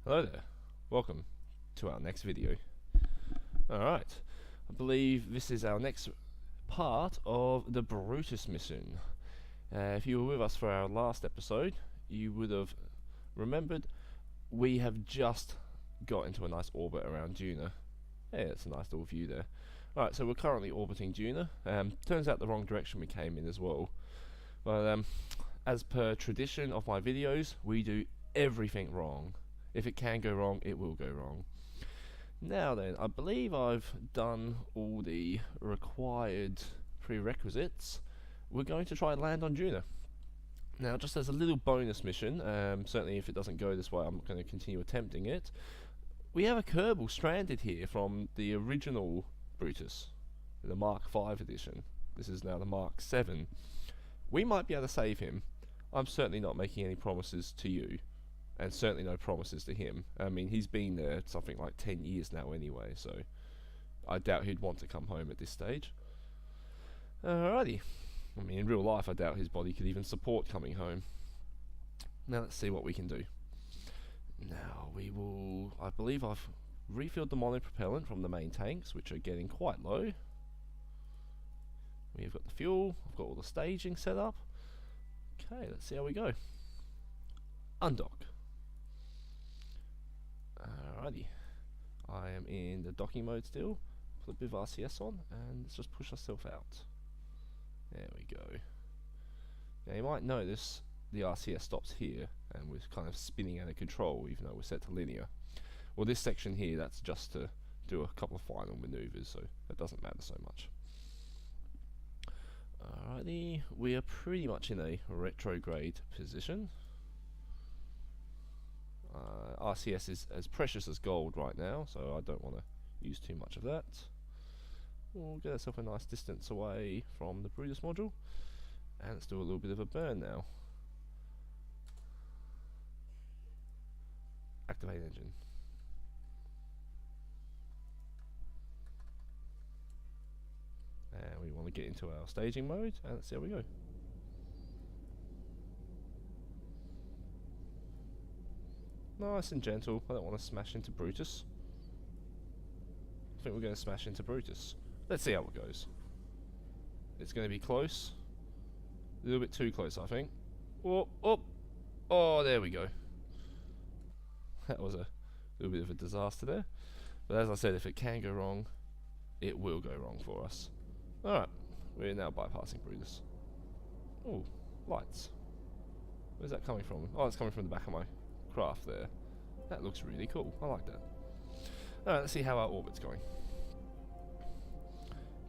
Hello there, welcome to our next video. Alright, I believe this is our next part of the Brutus mission. If you were with us for our last episode, you would have remembered we have just got into a nice orbit around Duna. Yeah, it's a nice little view there. Alright, so we're currently orbiting Duna. Turns out the wrong direction we came in as well. But as per tradition of my videos, we do everything wrong. If it can go wrong, it will go wrong. Now then, I believe I've done all the required prerequisites. We're going to try and land on Duna. Now, just as a little bonus mission, certainly if it doesn't go this way, I'm going to continue attempting it. We have a Kerbal stranded here from the original Brutus, the Mark V edition. This is now the Mark VII. We might be able to save him. I'm certainly not making any promises to you. And certainly no promises to him. I mean, he's been there something like 10 years now anyway, so I doubt he'd want to come home at this stage. Alrighty. I mean, in real life, I doubt his body could even support coming home. Now let's see what we can do. Now we will... I believe I've refilled the monopropellant from the main tanks, which are getting quite low. We've got the fuel, I've got all the staging set up. Okay, let's see how we go. Undock. Alrighty, I am in the docking mode still. Put a bit of RCS on and let's just push ourselves out. There we go. Now you might notice the RCS stops here and we're kind of spinning out of control even though we're set to linear. Well, this section here, that's just to do a couple of final maneuvers, so that doesn't matter so much. Alrighty, we are pretty much in a retrograde position. RCS is as precious as gold right now, so I don't want to use too much of that. We'll get ourselves a nice distance away from the Brutus module, and let's do a little bit of a burn now. Activate engine. And we want to get into our staging mode, and let's see how we go. Nice and gentle. I don't want to smash into Brutus. I think we're going to smash into Brutus. Let's see how it goes. It's going to be close. A little bit too close, I think. Oh, oh, oh, there we go. That was a little bit of a disaster there. But as I said, if it can go wrong, it will go wrong for us. Alright, we're now bypassing Brutus. Oh, lights. Where's that coming from? Oh, it's coming from the back of my craft there. That looks really cool. I like that. Alright, let's see how our orbit's going.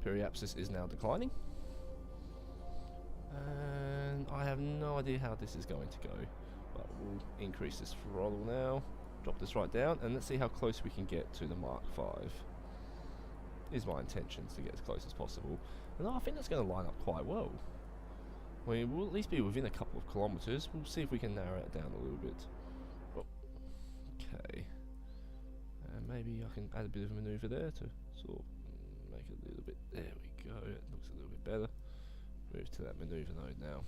Periapsis is now declining. And I have no idea how this is going to go. But we'll increase this throttle now. Drop this right down. And let's see how close we can get to the Mark V. Is my intentions to get as close as possible. And I think that's going to line up quite well. We'll at least be within a couple of kilometers. We'll see if we can narrow it down a little bit. Okay, and maybe I can add a bit of a maneuver there to sort of make it a little bit. There we go. It looks a little bit better. Move to that maneuver node now,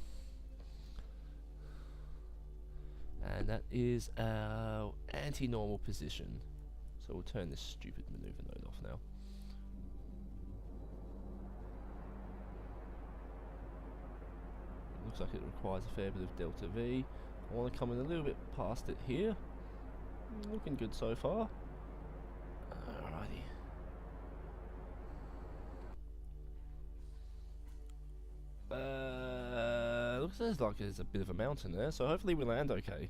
and that is our anti-normal position. So we'll turn this stupid maneuver node off now. Looks like it requires a fair bit of delta V. I want to come in a little bit past it here. Looking good so far. Alrighty. Looks like there's a bit of a mountain there, so hopefully we land okay.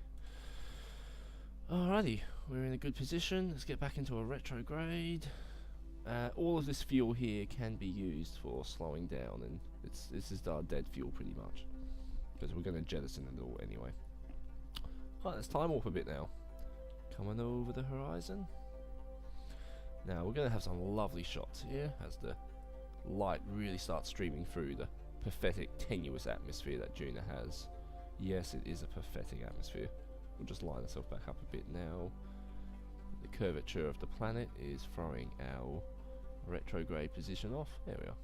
Alrighty, we're in a good position. Let's get back into a retrograde. All of this fuel here can be used for slowing down, and this is our dead fuel pretty much, because we're going to jettison it all anyway. Alright, let's time warp a bit now. Coming over the horizon. Now we're going to have some lovely shots here as the light really starts streaming through the pathetic, tenuous atmosphere that Duna has. Yes, it is a pathetic atmosphere. We'll just line ourselves back up a bit now. The curvature of the planet is throwing our retrograde position off. There we are.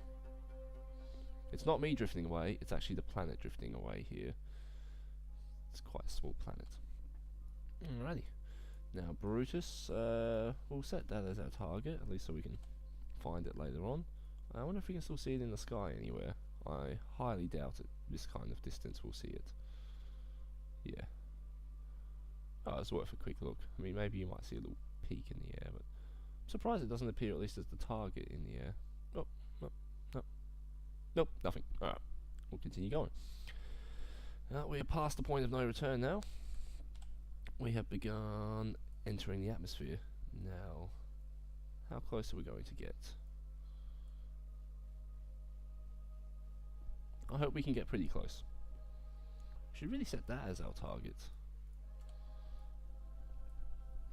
It's not me drifting away, it's actually the planet drifting away here. It's quite a small planet. Alrighty. Now Brutus, we'll set that as our target, at least so we can find it later on. I wonder if we can still see it in the sky anywhere. I highly doubt it. This kind of distance we'll see it. Yeah. Oh, it's worth a quick look. I mean, maybe you might see a little peak in the air, but I'm surprised it doesn't appear at least as the target in the air. Nope, nope, nope. Nope, nothing. Alright, we'll continue going. We're past the point of no return now. We have begun entering the atmosphere. Now, how close are we going to get? I hope we can get pretty close. Should really set that as our target.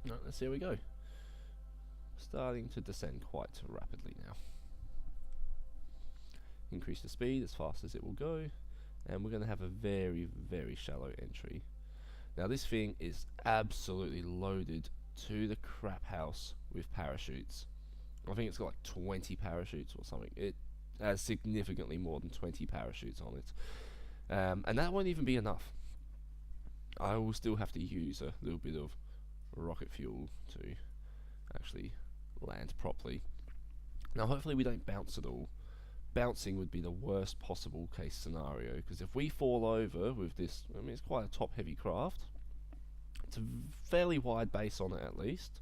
Right, let's see how we go. Starting to descend quite rapidly now. Increase the speed as fast as it will go, and we're going to have a very, very shallow entry. Now this thing is absolutely loaded to the crap house with parachutes. I think it's got like 20 parachutes or something. It has significantly more than 20 parachutes on it. And that won't even be enough. I will still have to use a little bit of rocket fuel to actually land properly. Now hopefully we don't bounce at all. Bouncing would be the worst possible case scenario, because if we fall over with this, I mean it's quite a top heavy craft, it's a fairly wide base on it at least,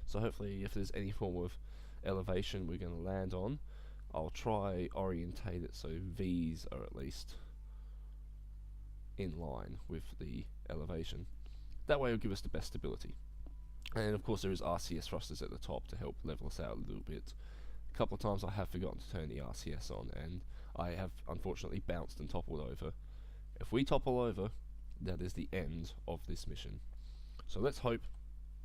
so hopefully if there's any form of elevation we're going to land on, I'll try orientate it so V's are at least in line with the elevation. That way it'll give us the best stability. And of course there is RCS thrusters at the top to help level us out a little bit. A couple of times I have forgotten to turn the RCS on, and I have unfortunately bounced and toppled over. If we topple over, that is the end of this mission. So let's hope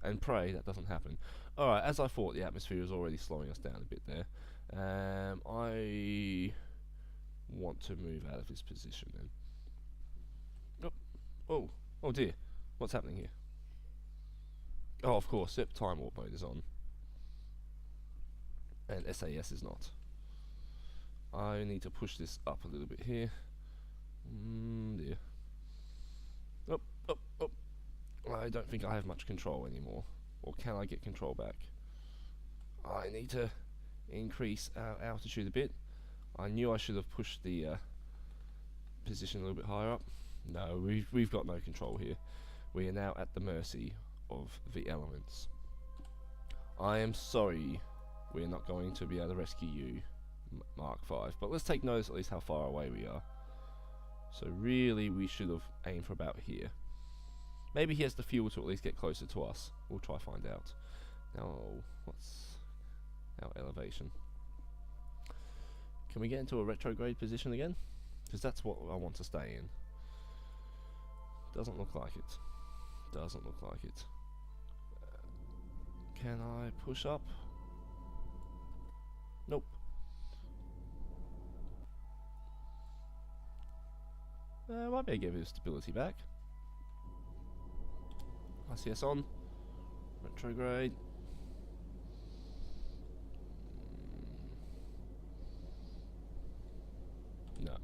and pray that doesn't happen. Alright, as I thought, the atmosphere is already slowing us down a bit there. I want to move out of this position then. Oh dear, what's happening here? Oh, of course, yep, time warp mode is on. And SAS is not. I need to push this up a little bit here. Dear. Up. I don't think I have much control anymore. Or can I get control back? I need to increase our altitude a bit. I knew I should have pushed the position a little bit higher up. No, we've got no control here. We are now at the mercy of the elements. I am sorry we're not going to be able to rescue you, Mark 5, but let's take notice at least how far away we are. So really we should have aimed for about here. Maybe he has the fuel to at least get closer to us. We'll try find out. Now, what's our elevation? Can we get into a retrograde position again? Because that's what I want to stay in. Doesn't look like it. Doesn't look like it. Can I push up? Nope. Might be able to get a bit of stability back. RCS on. Retrograde. No.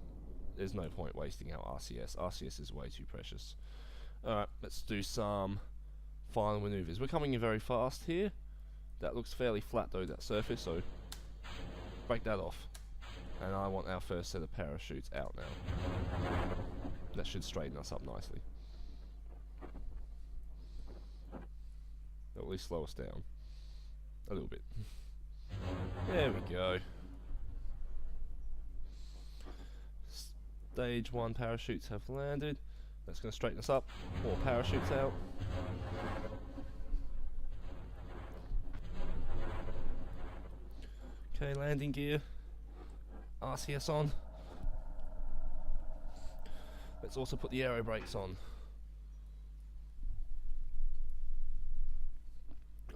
There's no point wasting our RCS. RCS is way too precious. Alright, let's do some final maneuvers. We're coming in very fast here. That looks fairly flat though, that surface, so break that off. And I want our first set of parachutes out now. That should straighten us up nicely. Or at least slow us down. A little bit. There we go. Stage 1 parachutes have landed. That's going to straighten us up. More parachutes out. Okay, landing gear. RCS on. Let's also put the aero brakes on.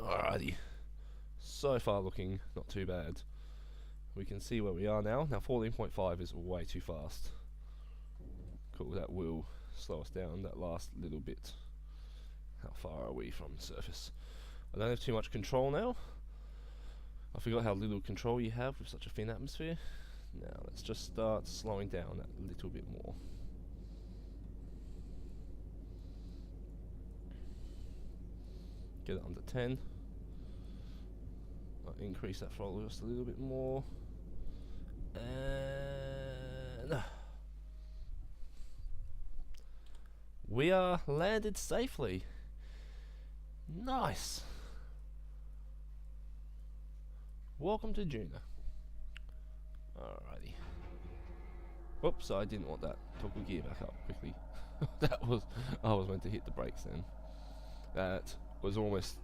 Alrighty. So far looking not too bad. We can see where we are now. Now 14.5 is way too fast. Cool, that will slow us down that last little bit. How far are we from the surface? I don't have too much control now. I forgot how little control you have with such a thin atmosphere. Now let's just start slowing down that little bit more. Get it under 10. I'll increase that throttle just a little bit more. And we are landed safely. Nice. Welcome to Duna. Alrighty. Whoops, I didn't want that. Toggle gear back up quickly. I was meant to hit the brakes then. That was almost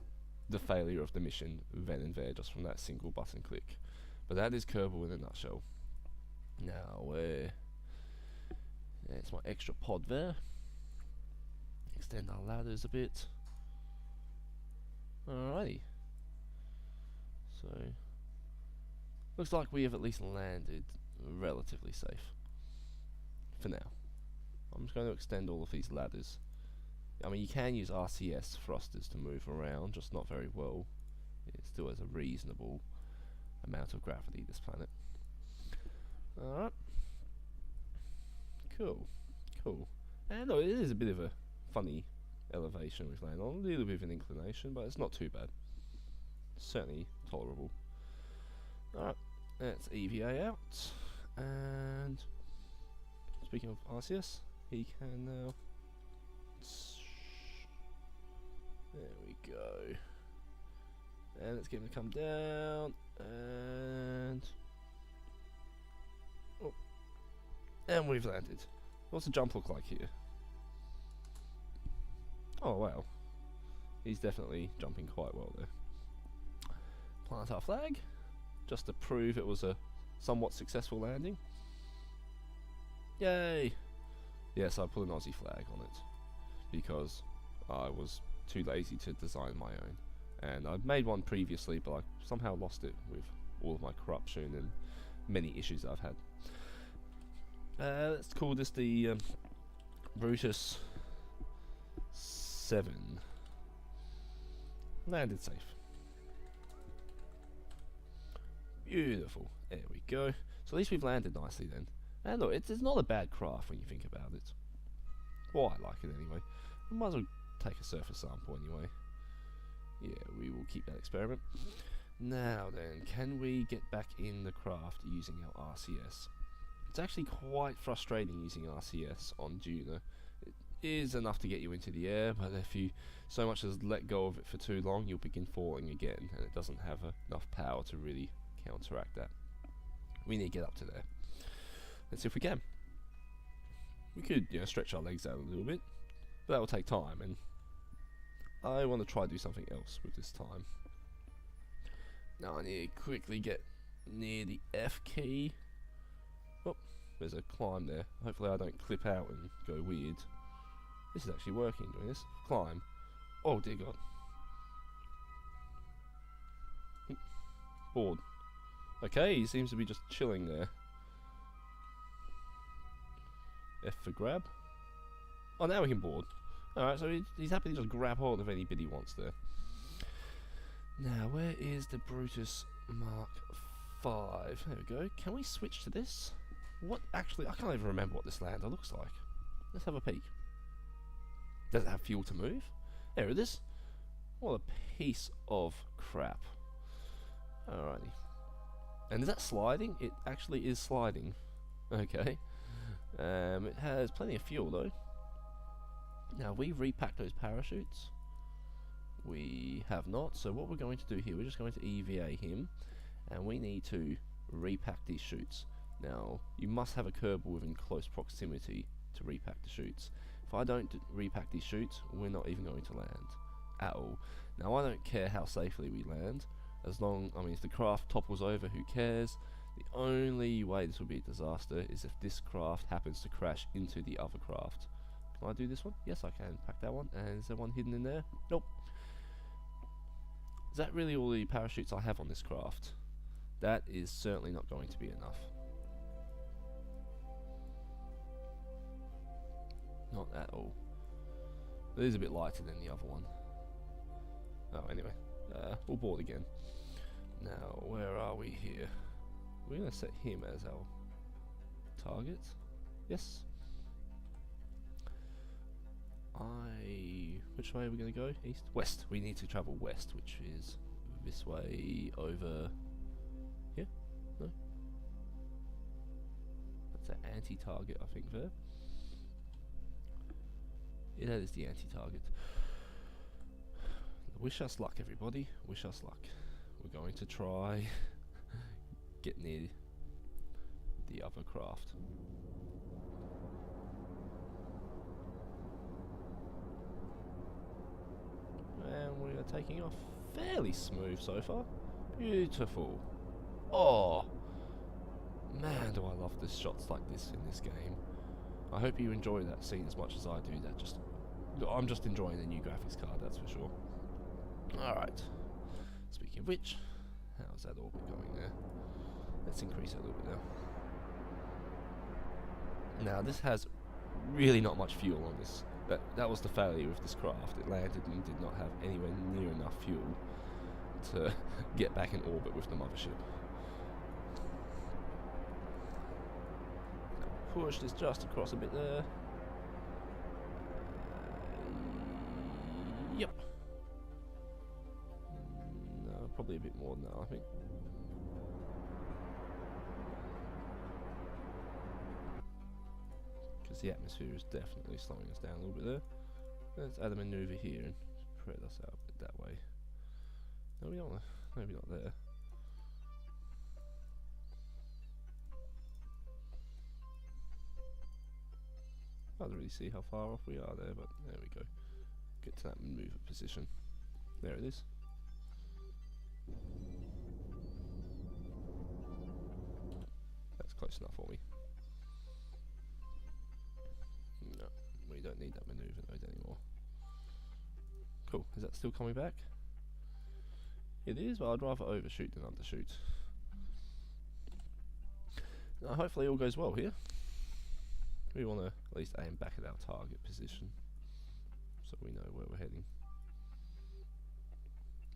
the failure of the mission then and there, just from that single button click. But that is Kerbal in a nutshell. Now there's my extra pod there. Extend our ladders a bit. Alrighty. So looks like we have at least landed relatively safe for now. I'm just going to extend all of these ladders. I mean, you can use RCS thrusters to move around, just not very well. It still has a reasonable amount of gravity, this planet. Alright. Cool. Cool. And look, it is a bit of a funny elevation we've landed on. A little bit of an inclination, but it's not too bad. Certainly tolerable. Alright. Let's EVA out. And speaking of RCS, he can now. There we go. And let's get him to come down. And oh, and we've landed. What's the jump look like here? Oh wow, he's definitely jumping quite well there. Plant our flag, just to prove it was a somewhat successful landing. Yay! Yes, I put an Aussie flag on it because I was too lazy to design my own, and I've made one previously, but I somehow lost it with all of my corruption and many issues I've had. Let's call this the Brutus 7. Landed safe. Beautiful. There we go. So at least we've landed nicely then. And look, it's not a bad craft when you think about it. Well, I like it anyway. We might as well take a surface sample anyway. Yeah, we will keep that experiment. Now then, can we get back in the craft using our RCS? It's actually quite frustrating using RCS on Duna. It is enough to get you into the air, but if you so much as let go of it for too long, you'll begin falling again, and it doesn't have enough power to really counteract that. We need to get up to there. Let's see if we can. We could, stretch our legs out a little bit, but that will take time, and I want to try to do something else with this time. Now I need to quickly get near the F key. Oh, there's a climb there. Hopefully I don't clip out and go weird. This is actually working, doing this. Climb. Oh dear God. Board. Okay, he seems to be just chilling there. F for grab. Oh, now we can board. Alright, so he's happy to just grab hold of any bit he wants there. Now, where is the Brutus Mark 5? There we go. Can we switch to this? What actually, I can't even remember what this lander looks like. Let's have a peek. Does it have fuel to move? There it is. What a piece of crap. Alrighty. And is that sliding? It actually is sliding. Okay. It has plenty of fuel though. Now we repacked those parachutes. We have not, so what we're going to do here, we're just going to EVA him, and we need to repack these chutes. Now, you must have a Kerbal within close proximity to repack the chutes. If I don't repack these chutes, we're not even going to land at all. Now, I don't care how safely we land, as long, if the craft topples over, who cares? The only way this will be a disaster is if this craft happens to crash into the other craft. Can I do this one? Yes, I can. Pack that one. And is there one hidden in there? Nope. Is that really all the parachutes I have on this craft? That is certainly not going to be enough. Not at all. It is a bit lighter than the other one. Oh, anyway. We'll board again. Now, where are we here? We're going to set him as our target. Yes. Which way are we going to go? East? West. We need to travel west, which is this way over here? No? That's an anti-target, I think, there. Yeah, that is the anti-target. Wish us luck, everybody. Wish us luck. We're going to try get near the other craft. And we are taking off fairly smooth so far. Beautiful. Oh, man, do I love the shots like this in this game. I hope you enjoy that scene as much as I do. I'm just enjoying the new graphics card, that's for sure. Alright. Speaking of which, how's that orbit going there? Let's increase it a little bit now. Now, this has really not much fuel on this. That was the failure with this craft. It landed and did not have anywhere near enough fuel to get back in orbit with the mothership. Now, push this just across a bit there. Yep. No, probably a bit more than that, I think. Because the atmosphere is definitely slowing us down a little bit there. Let's add a maneuver here and spread us out a bit that way. No, we don't want to. Maybe not there. I don't really see how far off we are there, but there we go. Get to that maneuver position. There it is. That's close enough for me. No, we don't need that maneuver node anymore. Cool, is that still coming back? It is, but I'd rather overshoot than undershoot. Now, hopefully all goes well here. We want to at least aim back at our target position, so we know where we're heading.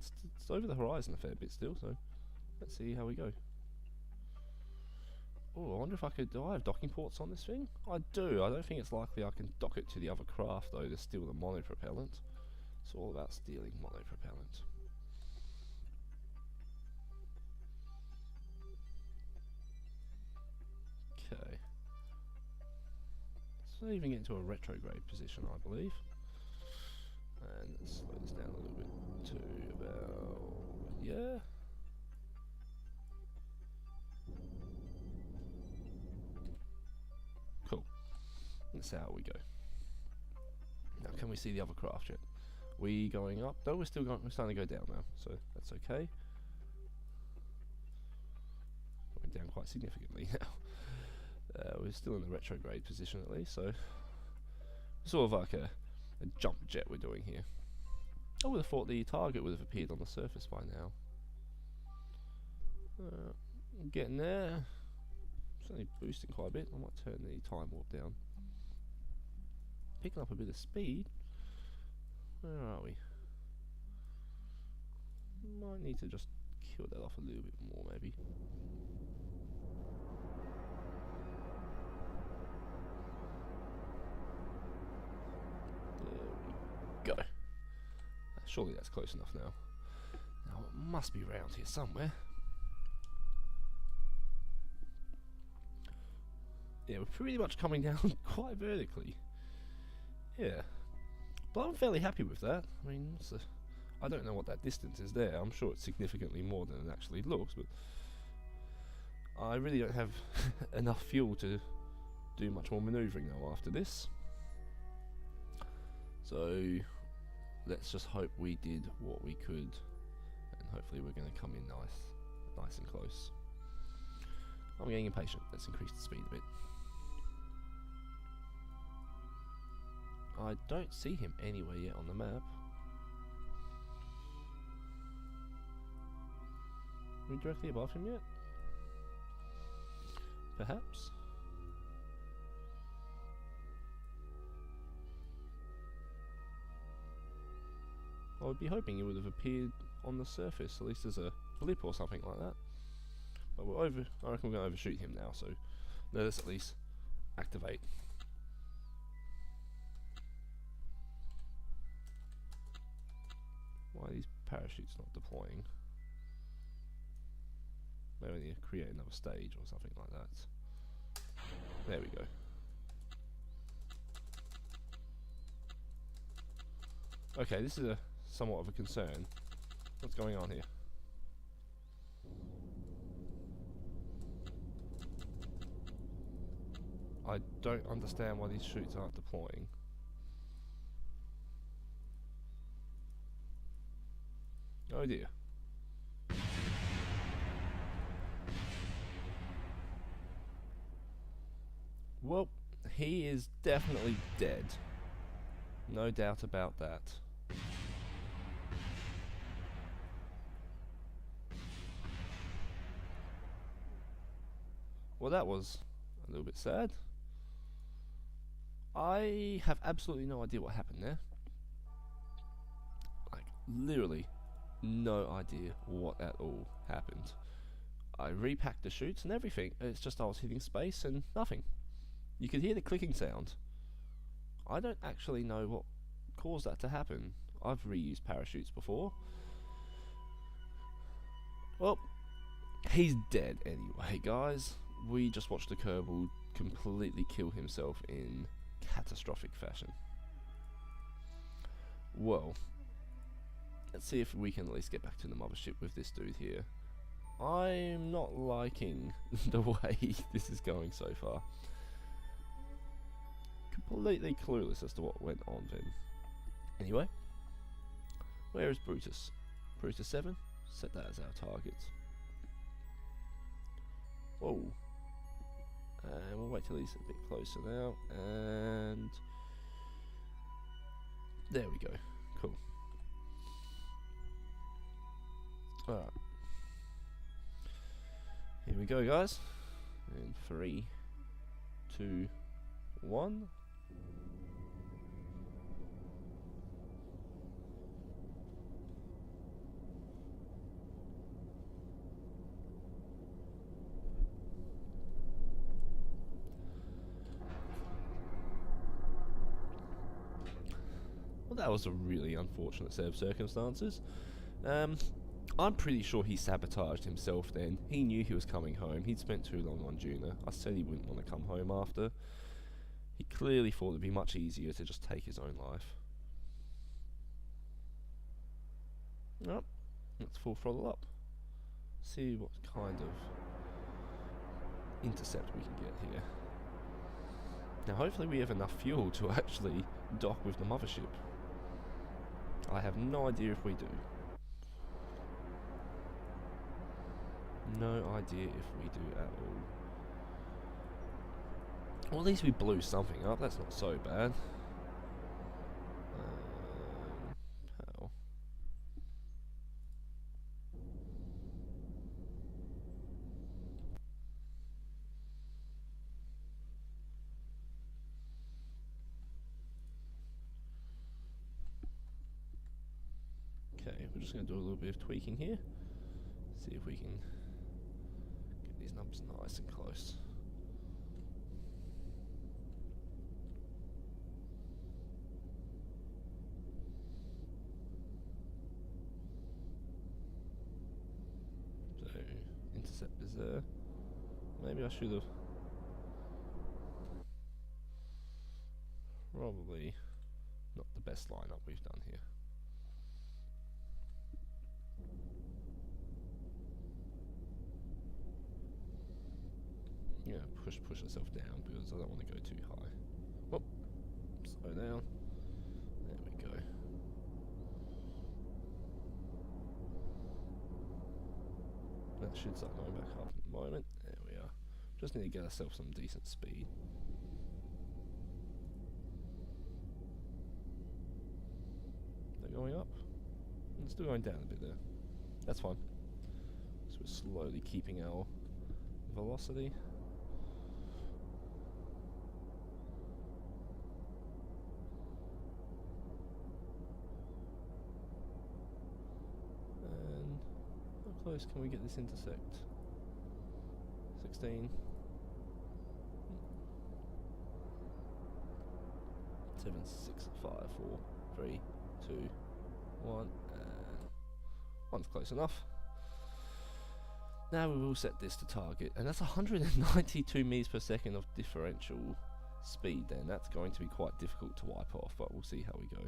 It's over the horizon a fair bit still, so let's see how we go. Oh, I wonder if I could. Do I have docking ports on this thing? I do. I don't think it's likely I can dock it to the other craft though to steal the monopropellant. It's all about stealing monopropellant. Okay. So even get into a retrograde position, I believe. And let's slow this down a little bit to about, yeah. Cool. Let's see how we go. Now, can we see the other craft yet? We going up? No, we're starting to go down now, so that's okay. Going down quite significantly now. We're still in the retrograde position at least, so sort of like a jump jet we're doing here. I would have thought the target would have appeared on the surface by now. Getting there. Certainly boosting quite a bit. I might turn the time warp down. Picking up a bit of speed. Where are we? Might need to just kill that off a little bit more maybe. Go. Surely that's close enough now. Now it must be around here somewhere. Yeah, we're pretty much coming down quite vertically. Yeah. But I'm fairly happy with that. I mean, I don't know what that distance is there. I'm sure it's significantly more than it actually looks, but I really don't have enough fuel to do much more manoeuvring now after this. So let's just hope we did what we could, and hopefully we're going to come in nice and close. I'm getting impatient. Let's increase the speed a bit. I don't see him anywhere yet on the map. Are we directly above him yet? Perhaps? I would be hoping it would have appeared on the surface, at least as a blip or something like that. But I reckon we're going to overshoot him now, so let us at least activate. parachute's not deploying? Maybe I need to create another stage or something like that. There we go. Okay, this is a somewhat of a concern. What's going on here? I don't understand why these chutes aren't deploying. Oh dear. Well, he is definitely dead. No doubt about that. Well, that was a little bit sad. I have absolutely no idea what happened there. Like, literally no idea what at all happened. I repacked the chutes and everything. It's just I was hitting space and nothing. You could hear the clicking sound. I don't actually know what caused that to happen. I've reused parachutes before. Well, he's dead anyway, guys. We just watched the Kerbal completely kill himself in catastrophic fashion. Well, let's see if we can at least get back to the mothership with this dude here. I'm not liking the way this is going so far. Completely clueless as to what went on then. Anyway, where is Brutus? Brutus 7? Set that as our target. Whoa. And we'll wait till he's a bit closer now. And there we go. Cool. Alright. Here we go, guys. In 3, 2, 1. Well, that was a really unfortunate set of circumstances. I'm pretty sure he sabotaged himself then. He knew he was coming home. He'd spent too long on Duna. I said he wouldn't want to come home after. He clearly thought it'd be much easier to just take his own life. Well, let's full throttle up. See what kind of intercept we can get here. Now hopefully we have enough fuel to actually dock with the mothership. I have no idea if we do. No idea if we do at all. Well, at least we blew something up. That's not so bad. How? Okay, we're just going to do a little bit of tweaking here. See if we can get these numbers nice and close. So, intercept is there. Maybe I should have probably not the best lineup we've done here. Yeah, push yourself down because I don't want to go too high. Whoop, slow down. There we go. That should start going back up in a moment. There we are. Just need to get ourselves some decent speed. They're going up. And still going down a bit there. That's fine. So we're slowly keeping our velocity. How close can we get this intersect? 16. 7, 6, 5, 4, 3, 2, 1, and One's close enough. Now we will set this to target, and that's 192 meters per second of differential speed then. That's going to be quite difficult to wipe off, but we'll see how we go.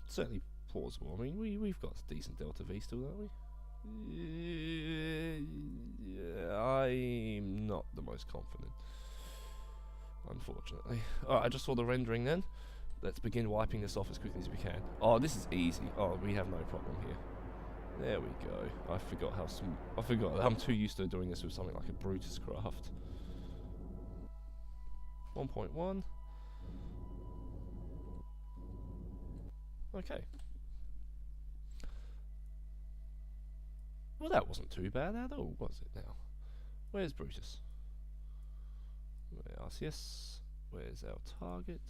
Certainly plausible. I mean, we've got decent delta V still, don't we? Yeah, I'm not the most confident, unfortunately. Alright, I just saw the rendering then. Let's begin wiping this off as quickly as we can. Oh, this is easy. Oh, we have no problem here. There we go. I forgot how I forgot. I'm too used to doing this with something like a Brutus craft. 1.1. Okay. Well, that wasn't too bad at all, was it now? Where's Brutus? Where's RCS? Where's our target?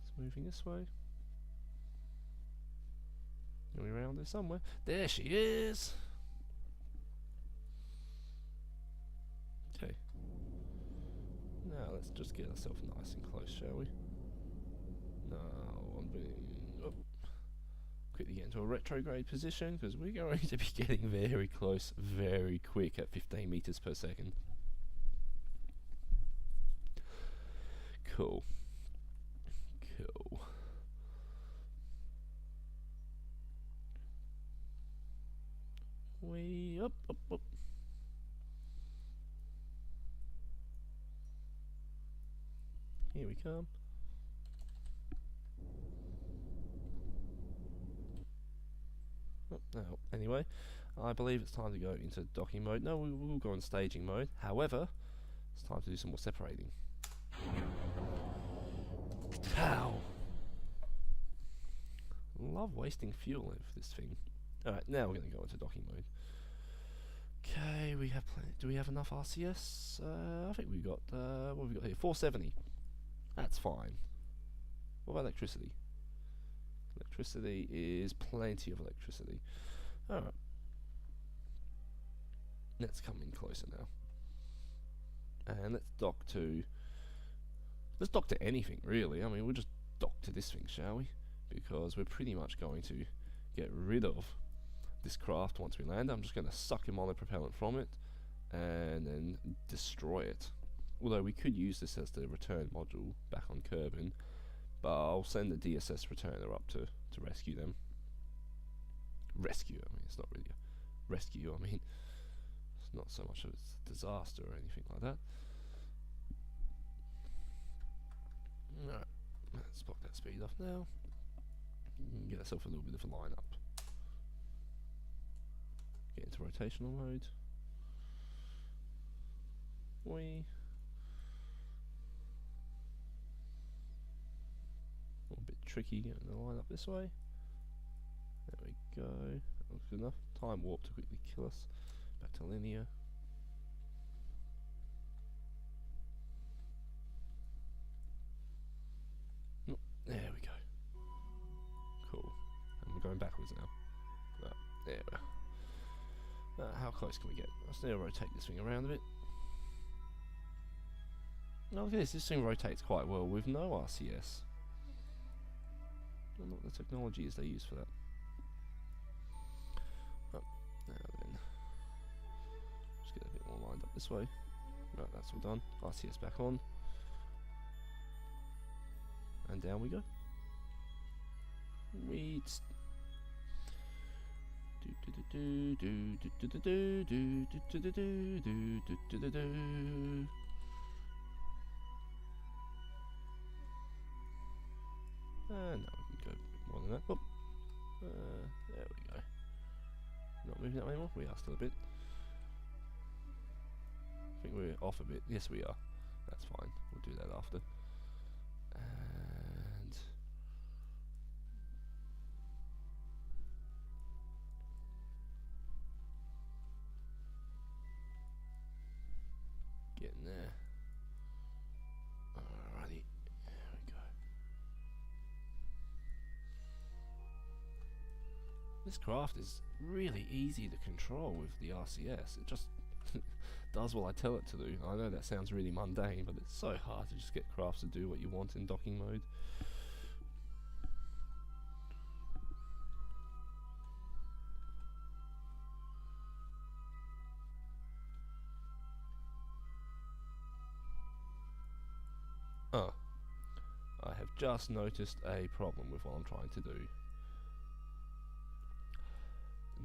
It's moving this way. Are we around there somewhere? There she is! Okay. Now let's just get ourselves nice and close, shall we? No, I'm being... Oh. Quickly get into a retrograde position, because we're going to be getting very close very quick at 15 meters per second. Cool. Cool. Way up, up, up. Here we come. Oh, no. Anyway, I believe it's time to go into docking mode. No, we will go in staging mode. However, it's time to do some more separating. Ow! Love wasting fuel over this thing. Alright, now we're going to go into docking mode. Okay, we have plenty. Do we have enough RCS? I think we've got, what have we got here? 470. That's fine. What about electricity? Electricity is plenty of electricity. Alright. Let's come in closer now. And let's dock to... Let's dock to anything, really. I mean, we'll just dock to this thing, shall we? Because we're pretty much going to get rid of this craft once we land. I'm just going to suck a monopropellant from it and then destroy it. Although we could use this as the return module back on Kerbin, but I'll send the DSS returner up to rescue them. Rescue, I mean, it's not really a rescue, I mean, it's not so much of a disaster or anything like that. Alright, let's block that speed off now. Get ourselves a little bit of a line up. Get into rotational mode. Whee. A bit tricky getting the line up this way. There we go. That looks good enough. Time warp to quickly kill us. Back to linear. Oh, there we go. Cool. And we're going backwards now. Oh, there we are. How close can we get? Let's now rotate this thing around a bit. Now look at this. This thing rotates quite well with no RCS. I don't know what the technology is they use for that. Oh, now then. Just get a bit more lined up this way. Right, that's all done. RCS back on. And down we go. Weeds. And now we can go a bit more than that. Oh. There we go. Not moving that way anymore. We are still a bit. I think we're off a bit. Yes, we are. That's fine. We'll do that after. And getting there. Alrighty. There we go. This craft is really easy to control with the RCS. It just does what I tell it to do. I know that sounds really mundane, but it's so hard to just get crafts to do what you want in docking mode. Oh, I have just noticed a problem with what I'm trying to do.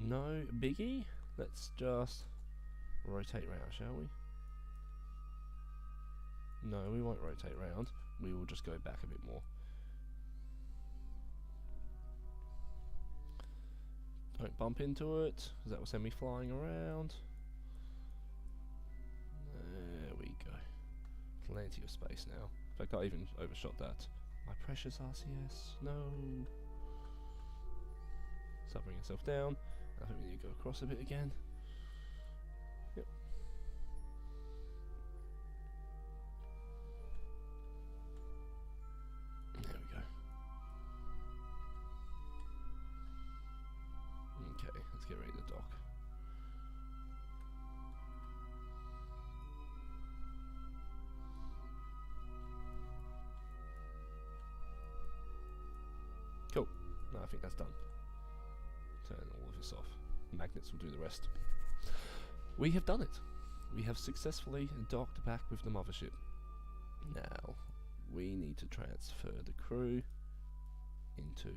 No biggie. Let's just rotate round, shall we? No, we won't rotate round. We will just go back a bit more. Don't bump into it, because that will send me flying around. There we go. Plenty of space now. In fact, I even overshot that. My precious RCS. No. Start bringing yourself down. I think we need to go across a bit again. Yep. There we go. Okay, let's get ready to dock. Cool. No, I think that's done. Turn all of this off. Magnets will do the rest. We have done it. We have successfully docked back with the mothership. Now, we need to transfer the crew into...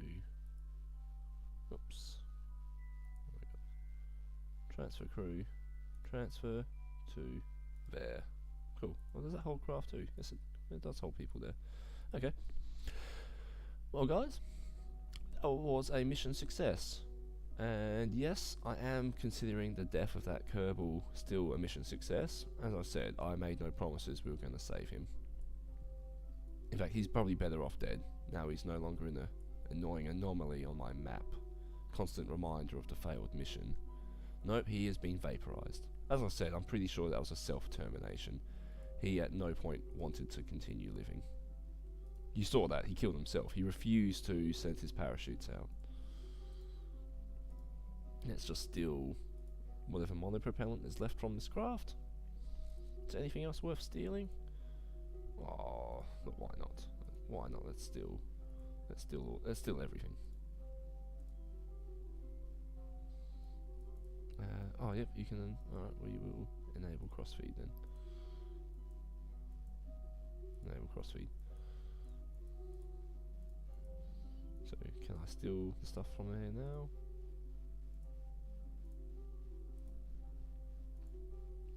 Oops. Transfer crew. Transfer to there. Cool. Well, does that hold craft too? Yes, it does hold people there. Okay. Well, guys, that was a mission success. And yes, I am considering the death of that Kerbal still a mission success. As I said, I made no promises we were going to save him. In fact, he's probably better off dead. Now he's no longer in an annoying anomaly on my map. Constant reminder of the failed mission. Nope, he has been vaporized. As I said, I'm pretty sure that was a self-termination. He at no point wanted to continue living. You saw that, he killed himself. He refused to send his parachutes out. Let's just steal whatever monopropellant is left from this craft. Is there anything else worth stealing? Oh, but why not? Why not? Let's steal everything. Oh, yep, you can. Alright, we will enable crossfeed then. Enable crossfeed. So, can I steal the stuff from there now?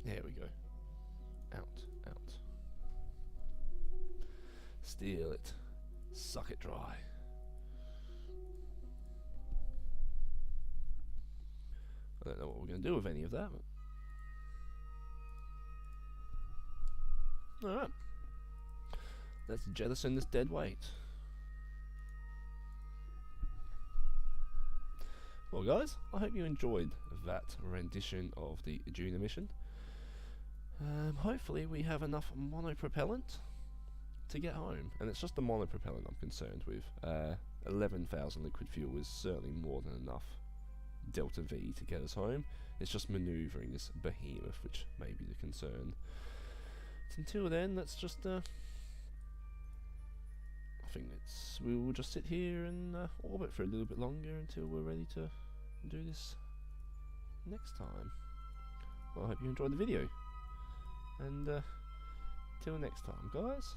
There we go. Out, out. Steal it. Suck it dry. I don't know what we're going to do with any of that. Alright. Let's jettison this dead weight. Well, guys, I hope you enjoyed that rendition of the Duna mission. Hopefully we have enough monopropellant to get home, and it's just the monopropellant I'm concerned with. 11,000 liquid fuel is certainly more than enough Delta V to get us home. It's just manoeuvring this behemoth which may be the concern. So until then, let's just I think we will just sit here and orbit for a little bit longer until we're ready to do this next time. Well, I hope you enjoyed the video. And till next time, guys.